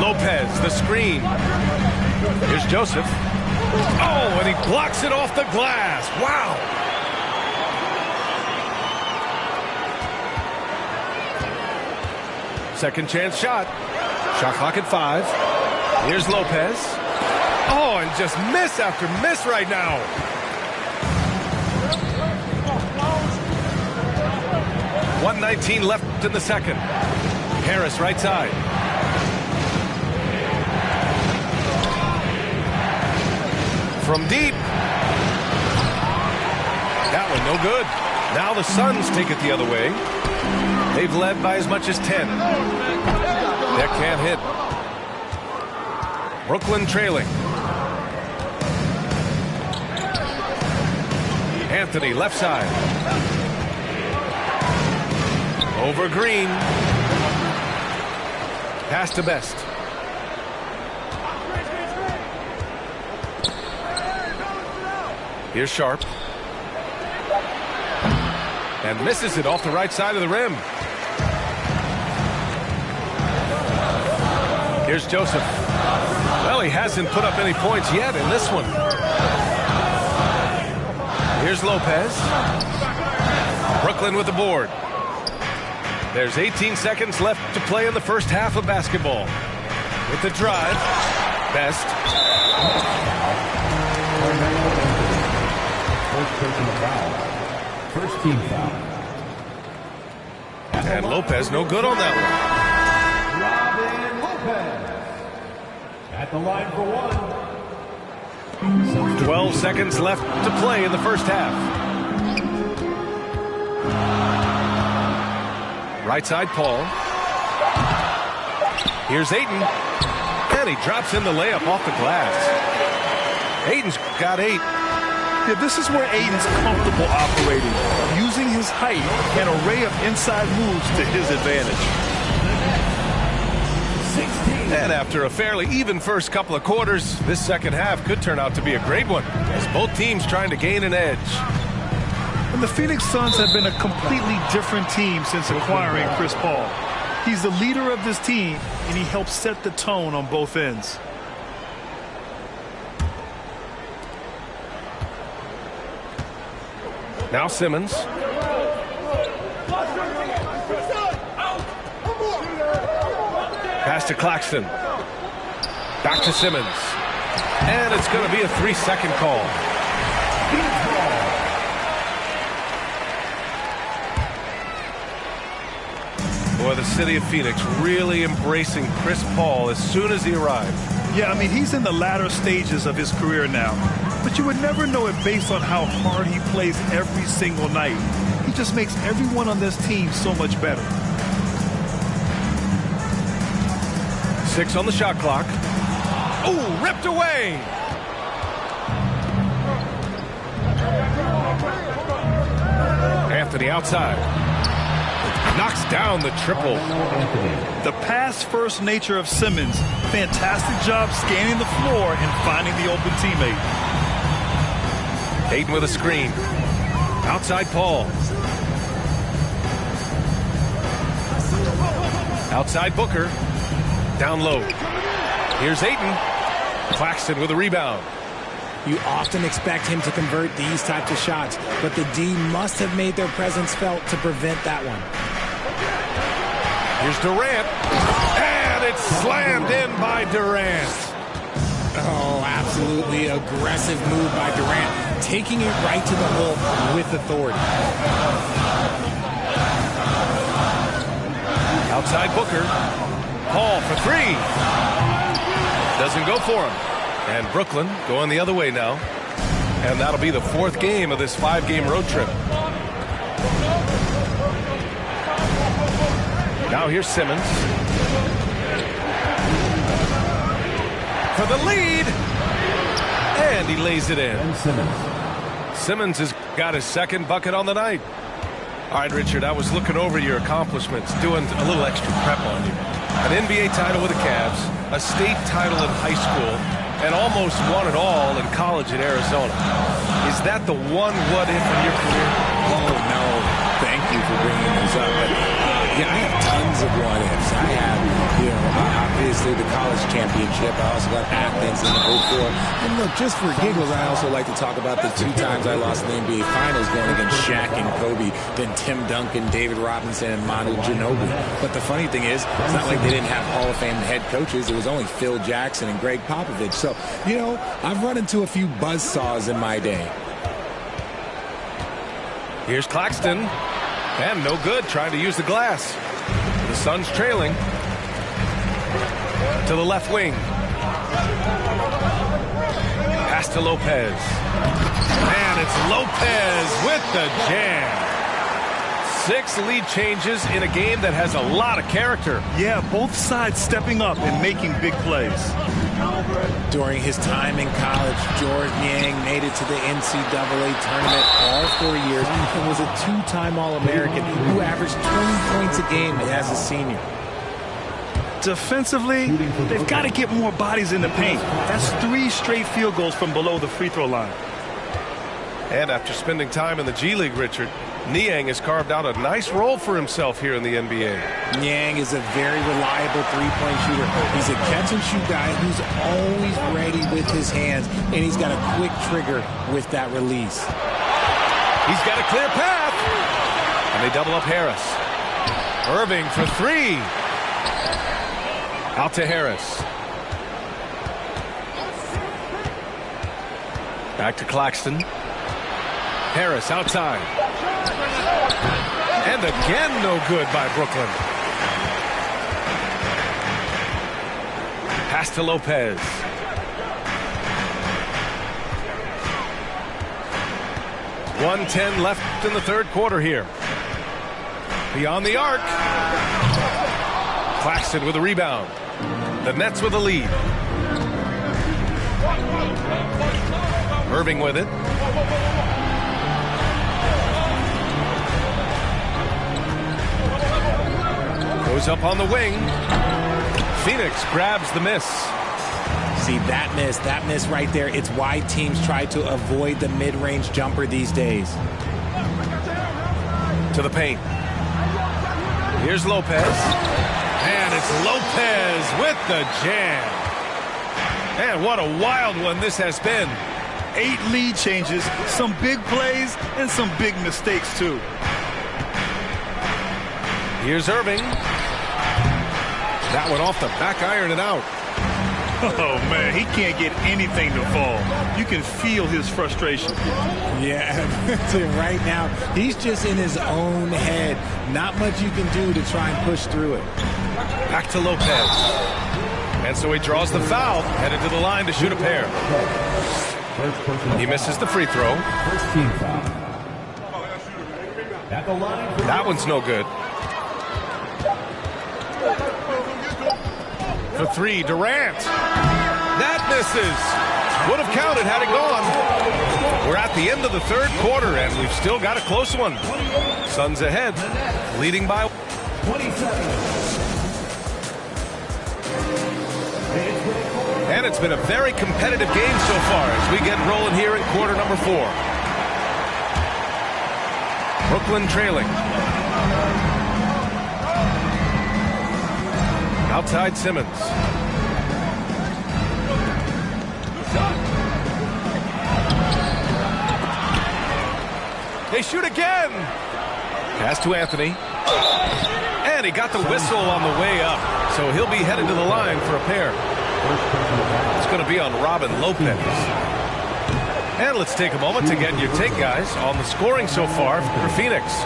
Lopez, the screen. Here's Joseph. Oh, and he blocks it off the glass. Wow. Second chance shot. Shot clock at 5. Here's Lopez. Oh, and just miss after miss right now. .119 left in the second. Harris right side. From deep. That one no good. Now the Suns take it the other way. They've led by as much as 10. That can't hit. Brooklyn trailing. Anthony left side. Over Green. Pass to Best. Here's Sharp. And misses it off the right side of the rim. Here's Joseph. Well, he hasn't put up any points yet in this one. Here's Lopez. Brooklyn with the board. There's 18 seconds left to play in the first half of basketball. With the drive. Best. First team foul. And Lopez no good on that Robin Lopez. At the line for 1. 12 seconds left to play in the first half. Right side, Paul. Here's Ayton. And he drops in the layup off the glass. Ayton's got 8. Yeah, this is where Ayton's comfortable operating, using his height and array of inside moves to his advantage. And after a fairly even first couple of quarters, this second half could turn out to be a great one, as both teams trying to gain an edge. And the Phoenix Suns have been a completely different team since acquiring Chris Paul. He's the leader of this team, and he helps set the tone on both ends. Now Simmons. Pass to Claxton. Back to Simmons. And it's going to be a 3-second call. Boy, the city of Phoenix really embracing Chris Paul as soon as he arrived. Yeah, I mean, he's in the latter stages of his career now. But you would never know it based on how hard he plays every single night. He just makes everyone on this team so much better. 6 on the shot clock. Ooh, ripped away. Anthony outside. Knocks down the triple. The pass-first nature of Simmons. Fantastic job scanning the floor and finding the open teammate. Ayton with a screen. Outside Paul. Outside Booker. Down low. Here's Ayton. Claxton with a rebound. You often expect him to convert these types of shots, but the D must have made their presence felt to prevent that one. Here's Durant. And it's slammed in by Durant. Oh, absolutely aggressive move by Durant, taking it right to the hole with authority. Outside Booker. Paul for 3. Doesn't go for him. And Brooklyn going the other way now. And that'll be the 4th game of this 5-game road trip. Now here's Simmons. For the lead. And he lays it in. Simmons has got his 2nd bucket on the night. All right, Richard, I was looking over your accomplishments, doing a little extra prep on you. An NBA title with the Cavs, a state title in high school, and almost won it all in college at Arizona. Is that the one what-if in your career? Oh, no. Thank you for bringing this up. But, yeah, I have tons of what-ifs. I have, obvious obviously the college championship. I also got Athens in 04. And look, just for giggles, I also like to talk about the 2 times I lost in the NBA Finals going against Shaq and Kobe, then Tim Duncan, David Robinson, and Manu Ginobili. But the funny thing is, it's not like they didn't have Hall of Fame head coaches. It was only Phil Jackson and Greg Popovich. So, you know, I've run into a few buzzsaws in my day. Here's Claxton. And no good, trying to use the glass. The Suns trailing. To the left wing. Pass to Lopez. And it's Lopez with the jam. 6 lead changes in a game that has a lot of character. Yeah, both sides stepping up and making big plays. During his time in college, George Niang made it to the NCAA tournament all 4 years and was a 2-time All-American who averaged 20 points a game as a senior. Defensively, they've got to get more bodies in the paint. That's 3 straight field goals from below the free throw line. And after spending time in the G League, Richard, Niang has carved out a nice role for himself here in the NBA. Niang is a very reliable three-point shooter. He's a catch-and-shoot guy who's always ready with his hands, and he's got a quick trigger with that release. He's got a clear path. And they double up Harris. Irving for 3. Out to Harris. Back to Claxton. Harris outside. And again, no good by Brooklyn. Pass to Lopez. .110 left in the third quarter here. Beyond the arc. Claxton with a rebound. The Nets with a lead. Irving with it. Goes up on the wing. Phoenix grabs the miss. See, that miss right there, it's why teams try to avoid the mid-range jumper these days. To the paint. Here's Lopez. And it's Lopez with the jam. And what a wild one this has been. 8 lead changes, some big plays, and some big mistakes, too. Here's Irving. That one off the back iron and out. Oh, man, he can't get anything to fall. You can feel his frustration. Yeah, right now, he's just in his own head. Not much you can do to try and push through it. Back to Lopez. And so he draws the foul, headed to the line to shoot a pair. He misses the free throw. That one's no good. For 3, Durant. That misses. Would have counted had it gone. We're at the end of the third quarter, and we've still got a close one. Suns ahead, leading by 27. And it's been a very competitive game so far as we get rolling here in quarter number 4. Brooklyn trailing. Outside Simmons. They shoot again. Pass to Anthony. And he got the whistle on the way up. So he'll be headed to the line for a pair. It's going to be on Robin Lopez. And let's take a moment to get your take, guys, on the scoring so far for Phoenix.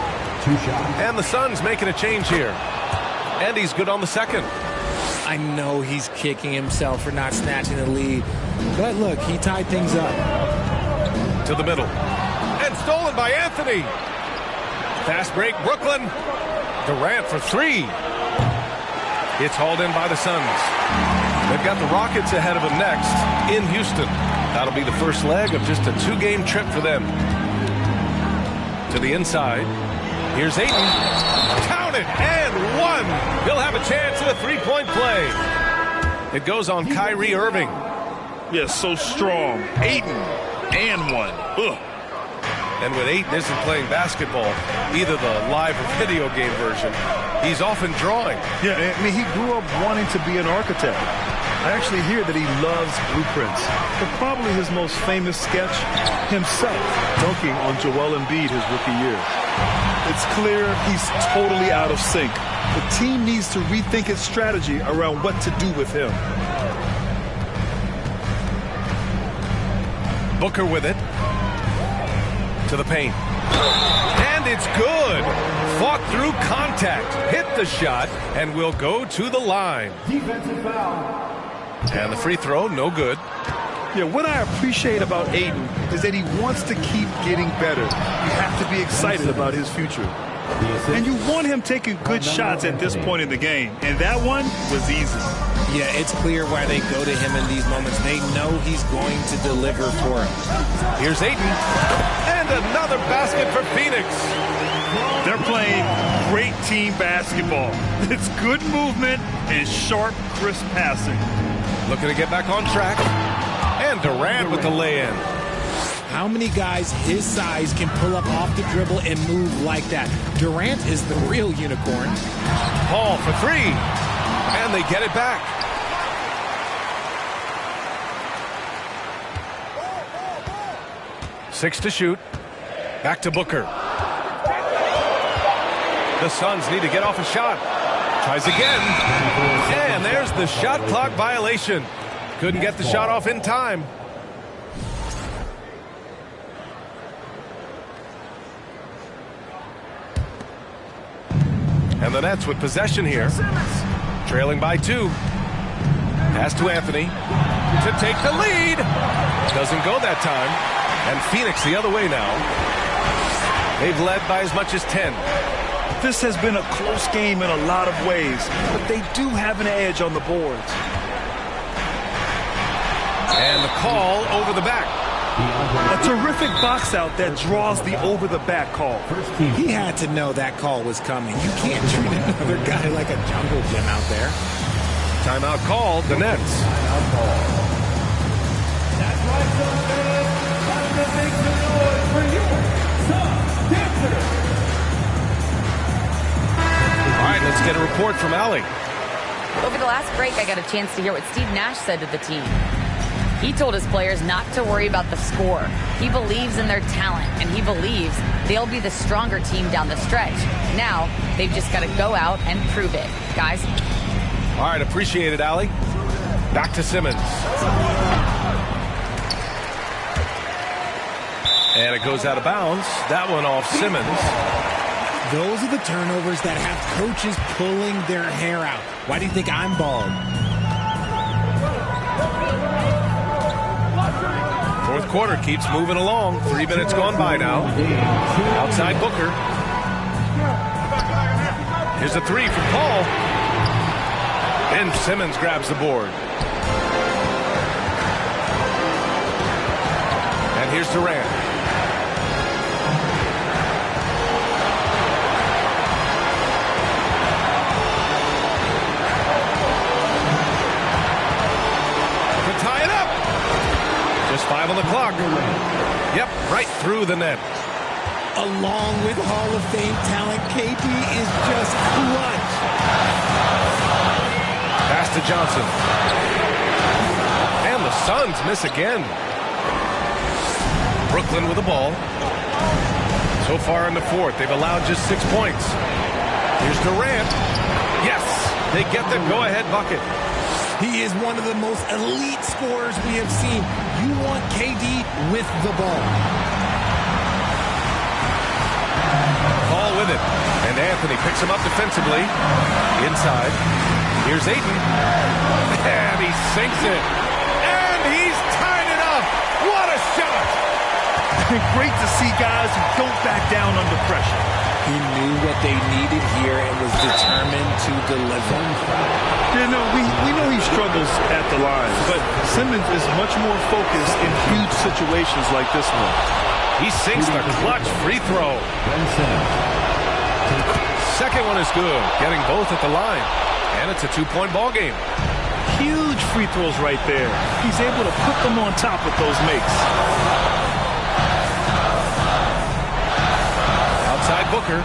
And the Suns making a change here. And he's good on the second. I know he's kicking himself for not snatching the lead. But look, he tied things up. To the middle. And stolen by Anthony. Fast break, Brooklyn. Durant for 3. It's hauled in by the Suns. They've got the Rockets ahead of them next in Houston. That'll be the first leg of just a 2-game trip for them. To the inside. Here's Ayton. Count it, and 1. He'll have a chance at a 3-point play. It goes on Kyrie Irving. Yeah, so strong. Ayton, and 1. Ugh. And when Ayton isn't playing basketball, either the live or video game version, he's often drawing. Yeah, I mean, he grew up wanting to be an architect. I actually hear that he loves blueprints. But probably his most famous sketch, himself dunking on Joel Embiid his rookie year. It's clear he's totally out of sync. The team needs to rethink its strategy around what to do with him. Booker with it. To the paint. And it's good. Fought through contact. Hit the shot and will go to the line. Defensive foul. And the free throw, no good. Yeah, what I appreciate about Ayton is that he wants to keep getting better. You have to be excited about his future. And you want him taking good shots at this point in the game. And that one was easy. Yeah, it's clear why they go to him in these moments. They know he's going to deliver for him. Here's Ayton. And another basket for Phoenix. They're playing great team basketball. It's good movement and sharp, crisp passing. Looking to get back on track. And Durant with the lay-in. How many guys his size can pull up off the dribble and move like that? Durant is the real unicorn. Paul for three. And they get it back. Six to shoot. Back to Booker. The Suns need to get off a shot. Tries again. And there's the shot clock violation. Couldn't get the shot off in time. And the Nets with possession here. Trailing by 2. Pass to Anthony to take the lead. Doesn't go that time. And Phoenix the other way now. They've led by as much as 10. This has been a close game in a lot of ways, but they do have an edge on the boards. And the call over the back. A terrific box out that draws the over-the-back call. He had to know that call was coming. You can't treat another guy like a jungle gym out there. Timeout called, the Nets. Timeout call. That's right, Suns fans. Time to make some noise for your Suns Dancers. All right, let's get a report from Allie. Over the last break, I got a chance to hear what Steve Nash said to the team. He told his players not to worry about the score. He believes in their talent, and he believes they'll be the stronger team down the stretch. Now, they've just got to go out and prove it. Guys? All right, appreciate it, Allie. Back to Simmons. And it goes out of bounds. That one off Simmons. Those are the turnovers that have coaches pulling their hair out. Why do you think I'm bald? Fourth quarter keeps moving along. 3 minutes gone by now. Outside Booker. Here's a three from Paul. And Simmons grabs the board. And here's Durant. To tie it up. Just 5 on the clock. Yep, right through the net. Along with Hall of Fame talent, KD is just clutch. Pass to Johnson. And the Suns miss again. Brooklyn with the ball. So far in the fourth, they've allowed just 6 points. Here's Durant. Yes, they get the go-ahead bucket. He is one of the most elite scorers we have seen. You want KD with the ball. Paul with it. And Anthony picks him up defensively. Inside. Here's Ayton. And he sinks it. And he's tied it up. What a shot. Great to see guys who don't back down under pressure. He knew what they needed here and was determined to deliver. You know, we know he struggles at the line, but Simmons is much more focused in huge situations like this one. He sinks the clutch free throw. Second one is good, getting both at the line. And it's a 2-point ball game. Huge free throws right there. He's able to put them on top with those makes. Outside Booker.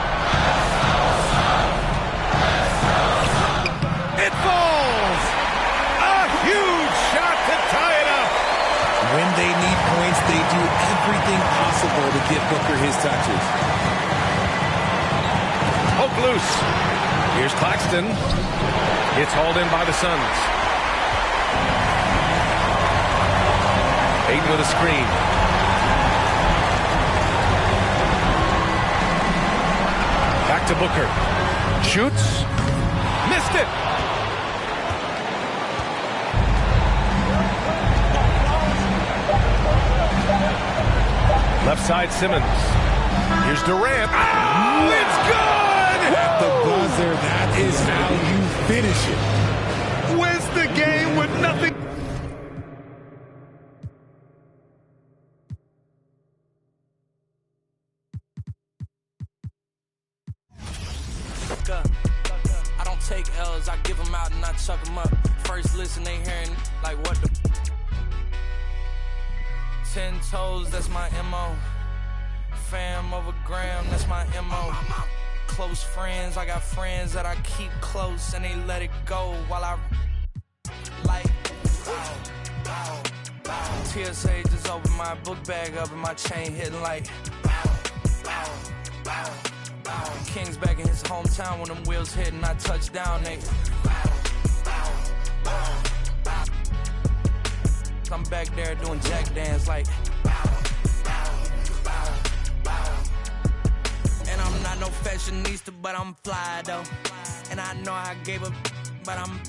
falls. A huge shot to tie it up. When they need points, they do everything possible to get Booker his touches. Poke loose. Here's Claxton. It's hauled in by the Suns. Ayton with a screen. Back to Booker. Shoots. Missed it. Left side, Simmons. Here's Durant. Oh, it's good! At the buzzer, that is how you finish it. Wins the game with nothing. I don't take L's, I give them out and I chuck them up. First listen, they hearing like what the 10 toes, that's my MO. Fam over gram, that's my MO. Close friends, I got friends that I keep close and they let it go while I like TSA just opened my book bag up and my chain hitting like King's back in his hometown when them wheels hit and I touch down, they I'm back there doing jack dance like and I'm not no fashionista, but I'm fly though. And I know I gave up, but I'm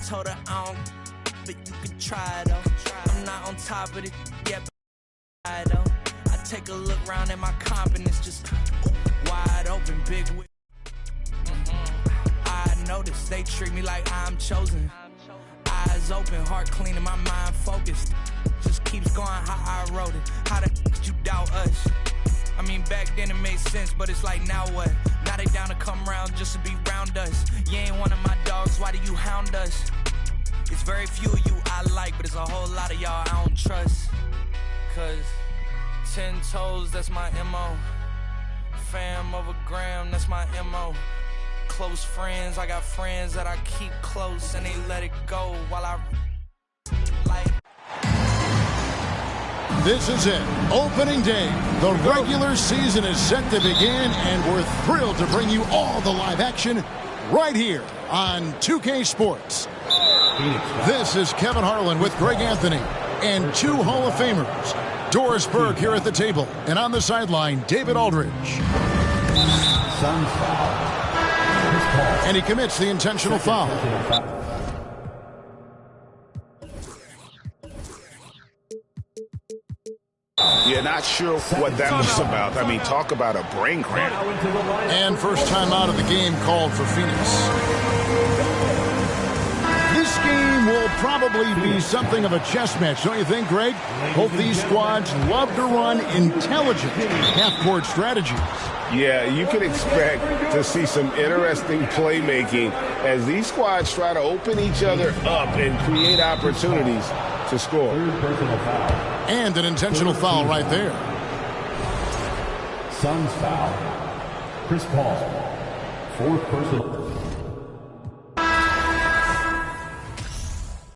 told her I don't, but you could try though. I'm not on top of it yet, but I though. I take a look round at my confidence, just wide open, big whip. I notice they treat me like I'm chosen. Eyes open, heart clean, and my mind focused. Just keeps going how I wrote it. How the could you doubt us? I mean, back then it made sense, but it's like, now what? Now they down to come round just to be round us. You ain't one of my dogs, why do you hound us? It's very few of you I like, but it's a whole lot of y'all I don't trust. Cause 10 toes, that's my MO. Fam over gram, that's my MO. Close friends, I got friends that I keep close and they let it go while I like. This is it, opening day. The regular season is set to begin, and we're thrilled to bring you all the live action right here on 2K Sports. This is Kevin Harlan with Greg Anthony and two Hall of Famers. Doris Burke here at the table, and on the sideline, David Aldridge. And he commits the intentional foul. Yeah, not sure what that was about. I mean, talk about a brain cramp. And first time out of the game called for Phoenix. This game will probably be something of a chess match, don't you think, Greg? Both these squads love to run intelligent half-court strategies. Yeah, you can expect to see some interesting playmaking as these squads try to open each other up and create opportunities to score. And an intentional foul right there. Suns foul. Chris Paul. Fourth personal.